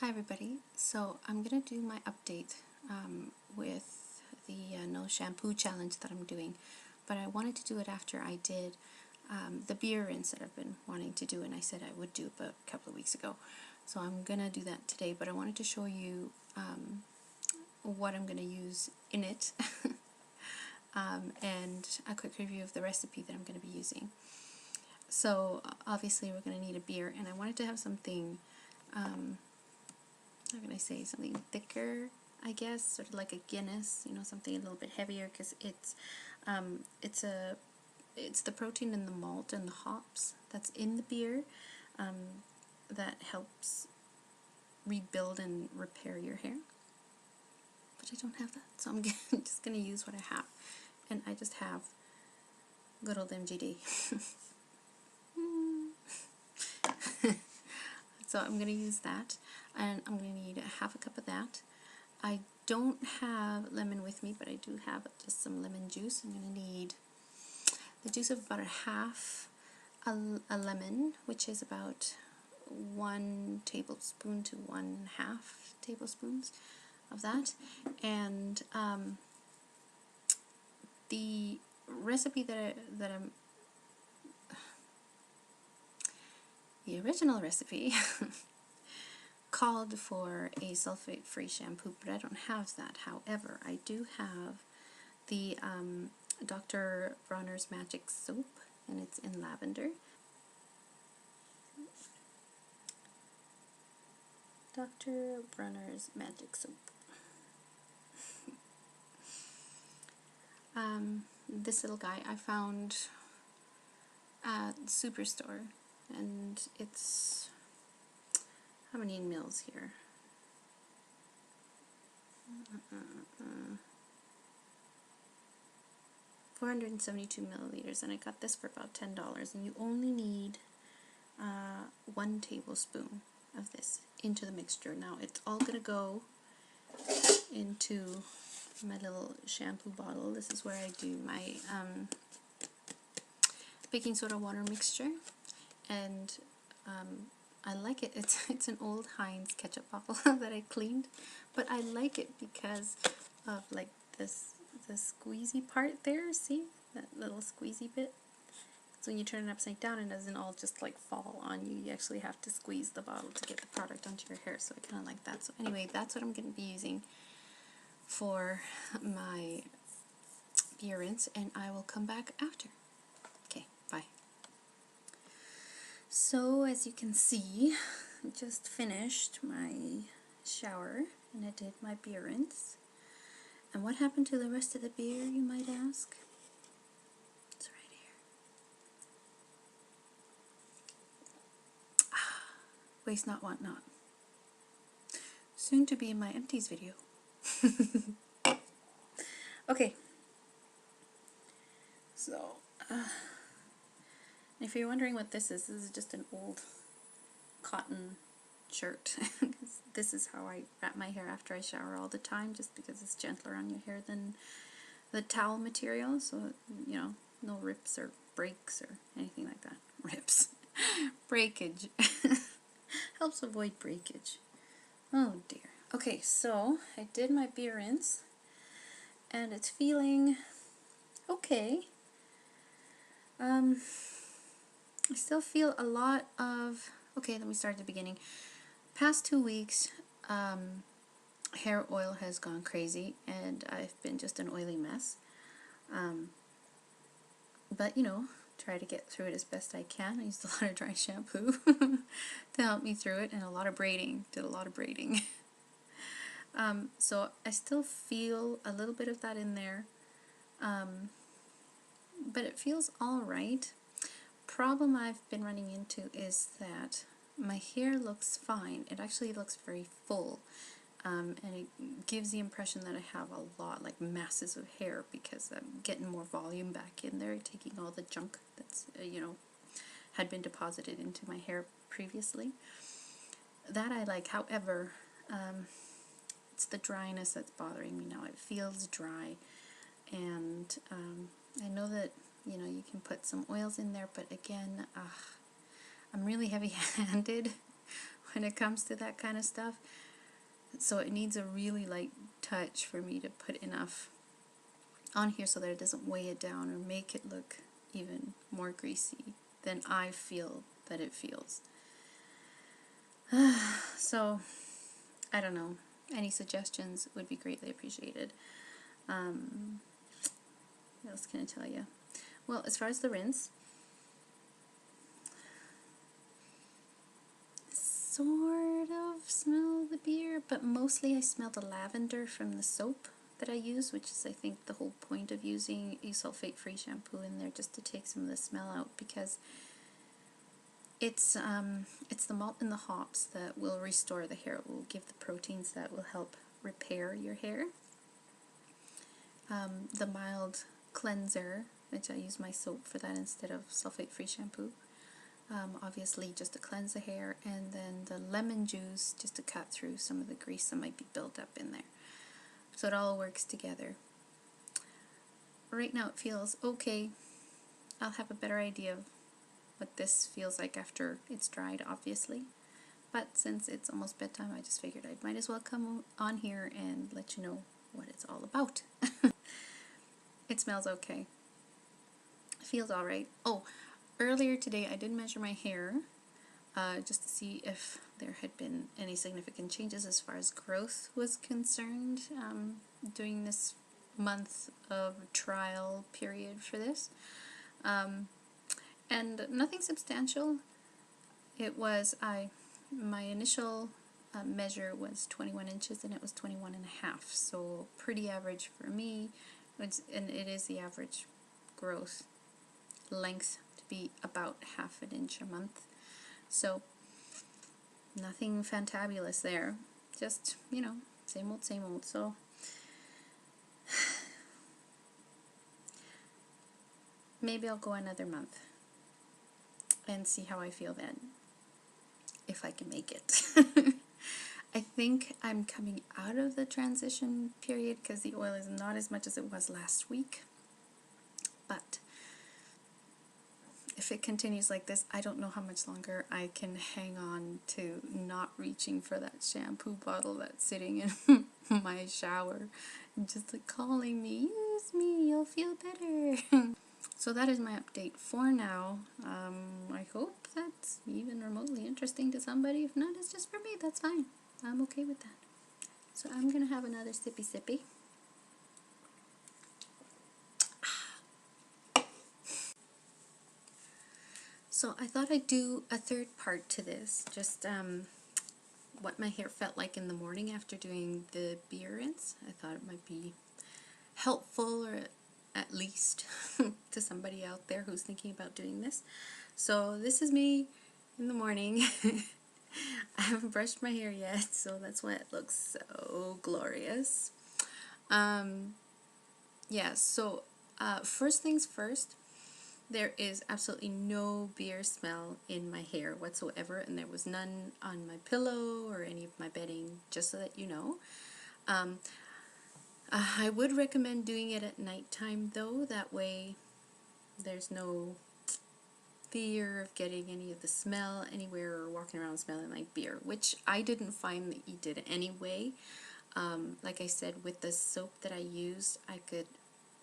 Hi everybody, so I'm going to do my update with the no shampoo challenge that I'm doing, but I wanted to do it after I did the beer rinse that I've been wanting to do, and I said I would do about a couple of weeks ago. So I'm going to do that today, but I wanted to show you what I'm going to use in it and a quick review of the recipe that I'm going to be using. So obviously we're going to need a beer, and I wanted to have something how can I say, something thicker, I guess, sort of like a Guinness, you know, something a little bit heavier, because it's the protein in the malt and the hops that's in the beer that helps rebuild and repair your hair. But I don't have that, so I'm just gonna use what I have, and I just have good old MGD. So I'm going to use that, and I'm going to need half a cup of that. I don't have lemon with me, but I do have just some lemon juice. I'm going to need the juice of about a lemon, which is about 1 tablespoon to 1.5 tablespoons of that. And the recipe the original recipe called for a sulfate-free shampoo, but I don't have that. However, I do have the Dr. Bronner's Magic Soap, and it's in lavender. Dr. Bronner's Magic Soap. This little guy I found at Superstore, and it's, how many mils here? 472 milliliters, and I got this for about $10, and you only need 1 tablespoon of this into the mixture. Now it's all going to go into my little shampoo bottle. This is where I do my baking soda water mixture, and I like it. It's an old Heinz ketchup bottle that I cleaned, but I like it because of like this squeezy part there. See that little squeezy bit? So when you turn it upside down, it doesn't all just like fall on you. You actually have to squeeze the bottle to get the product onto your hair. So I kind of like that. So anyway, that's what I'm going to be using for my beer rinse, and I will come back after. Okay, bye. So as you can see, I just finished my shower and I did my beer rinse. And what happened to the rest of the beer, you might ask? It's right here. Waste not, want not. Soon to be in my empties video. Okay. So, if you're wondering what this is just an old cotton shirt. This is how I wrap my hair after I shower all the time, just because it's gentler on your hair than the towel material, so, you know, no rips or breaks or anything like that. Rips. Breakage. Helps avoid breakage. Oh dear. Okay, so I did my beer rinse, and it's feeling okay. I still feel a lot of... Okay, let me start at the beginning. Past 2 weeks, hair oil has gone crazy, and I've been just an oily mess. But, you know, try to get through it as best I can. I used a lot of dry shampoo to help me through it, and a lot of braiding. Did a lot of braiding. So I still feel a little bit of that in there, but it feels alright. Problem I've been running into is that my hair looks fine. It actually looks very full, and it gives the impression that I have a lot, like masses of hair, because I'm getting more volume back in there, taking all the junk that's, you know, had been deposited into my hair previously. That I like. However, it's the dryness that's bothering me now. It feels dry, and I know that, you know, you can put some oils in there, but again, I'm really heavy-handed when it comes to that kind of stuff. So it needs a really light touch for me to put enough on here so that it doesn't weigh it down or make it look even more greasy than I feel that it feels. So, I don't know. Any suggestions would be greatly appreciated. What else can I tell you? Well, as far as the rinse, sort of smell the beer, but mostly I smell the lavender from the soap that I use, which is I think the whole point of using a sulfate-free shampoo in there, just to take some of the smell out, because it's the malt and the hops that will restore the hair. It will give the proteins that will help repair your hair. The mild cleanser, which I use my soap for that instead of sulfate-free shampoo. Obviously just to cleanse the hair, and then the lemon juice just to cut through some of the grease that might be built up in there. So it all works together. Right now it feels okay. I'll have a better idea of what this feels like after it's dried, obviously. But since it's almost bedtime, I just figured I might as well come on here and let you know what it's all about. It smells okay. It feels alright. Oh, earlier today I did measure my hair just to see if there had been any significant changes as far as growth was concerned during this month of trial period for this. And nothing substantial. It was, my initial measure was 21 inches and it was 21 and a half, so pretty average for me. And it is the average growth length to be about half an inch a month. So nothing fantabulous there. Just, you know, same old, same old. So maybe I'll go another month and see how I feel then, if I can make it. I think I'm coming out of the transition period because the oil is not as much as it was last week. But if it continues like this, I don't know how much longer I can hang on to not reaching for that shampoo bottle that's sitting in my shower, just like calling me, use me, you'll feel better. So that is my update for now. I hope that's even remotely interesting to somebody. If not, it's just for me, that's fine. I'm okay with that. So I'm gonna have another sippy. So I thought I'd do a third part to this, just what my hair felt like in the morning after doing the beer rinse. I thought it might be helpful, or at least to somebody out there who's thinking about doing this. So this is me in the morning. I haven't brushed my hair yet, so that's why it looks so glorious. Yeah, so first things first, there is absolutely no beer smell in my hair whatsoever, and there was none on my pillow or any of my bedding, just so that you know. I would recommend doing it at nighttime though, that way there's no fear of getting any of the smell anywhere or walking around smelling like beer, which I didn't find that you did anyway. Like I said, with the soap that I used, I could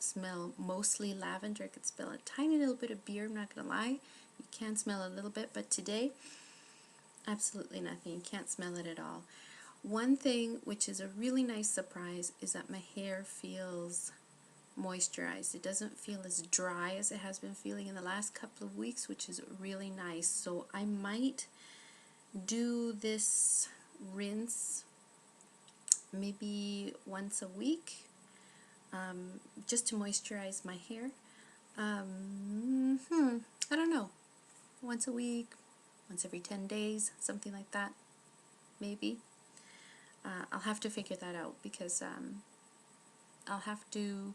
smell mostly lavender. I could smell a tiny little bit of beer, I'm not gonna lie. You can smell a little bit, but today, absolutely nothing. You can't smell it at all. One thing which is a really nice surprise is that my hair feels moisturized. It doesn't feel as dry as it has been feeling in the last couple of weeks, which is really nice. So I might do this rinse maybe once a week, just to moisturize my hair. I don't know. Once a week, once every 10 days, something like that, maybe. I'll have to figure that out, because I'll have to,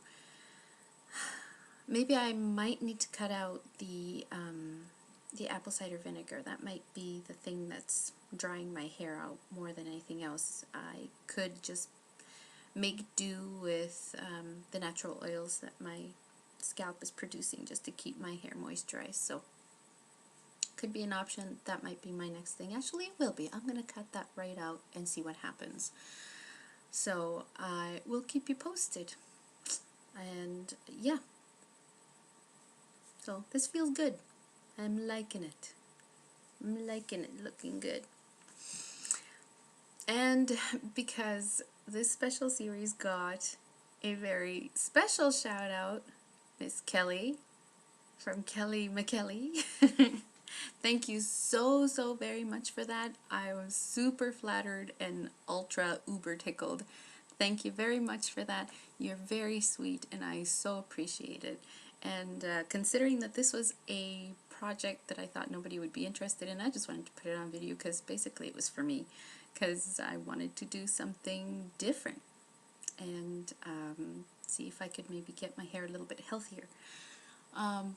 maybe I might need to cut out the apple cider vinegar. That might be the thing that's drying my hair out more than anything else. I could just make do with the natural oils that my scalp is producing just to keep my hair moisturized. So could be an option. That might be my next thing. Actually, it will be. I'm going to cut that right out and see what happens. So I will keep you posted. And yeah, so this feels good. I'm liking it. I'm liking it, looking good. And because this special series got a very special shout out, Miss Kelly from Kelly McKelly. Thank you so, so very much for that. I was super flattered and ultra uber tickled. Thank you very much for that. You're very sweet and I so appreciate it. And considering that this was a project that I thought nobody would be interested in, I just wanted to put it on video because basically it was for me. Because I wanted to do something different and see if I could maybe get my hair a little bit healthier.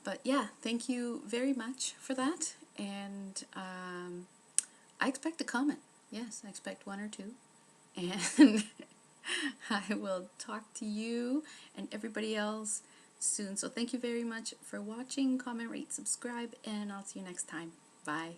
But yeah, thank you very much for that, and I expect a comment. Yes, I expect one or two, and I will talk to you and everybody else soon. So thank you very much for watching. Comment, rate, subscribe, and I'll see you next time. Bye.